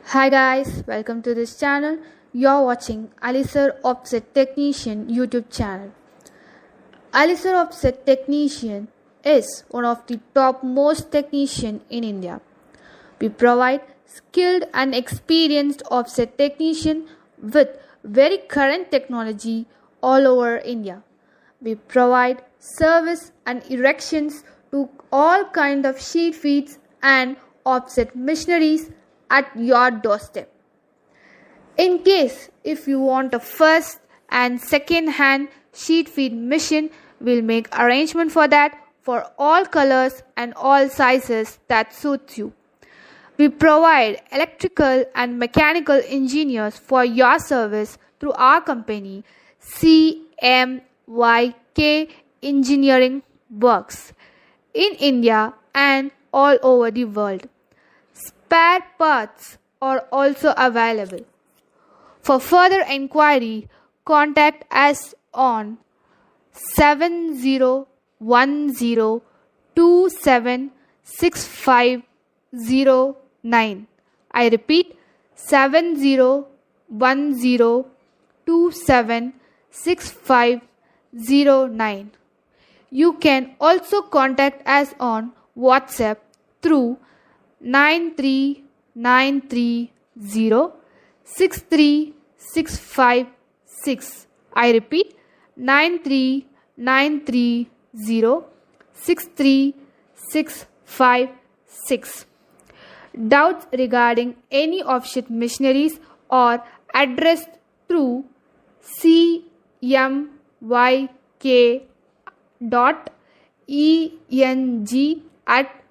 Hi guys, welcome to this channel. You're watching Alisar Offset Technician YouTube channel. Alisar Offset Technician is one of the top most technician in India. We provide skilled and experienced offset technician with very current technology all over India. We provide service and erections to all kind of sheet feeds and offset machineries at your doorstep. In case if you want a first and second hand sheet feed machine, we'll make arrangement for that for all colors and all sizes that suits you. We provide electrical and mechanical engineers for your service through our company CMYK Engineering Works in India and all over the world. Spare parts are also available. For further inquiry, contact us on 7010276509. I repeat 7010276509. You can also contact us on WhatsApp through 93930 I repeat 93930 Doubts regarding any offset machineries are addressed through cmyk.eng at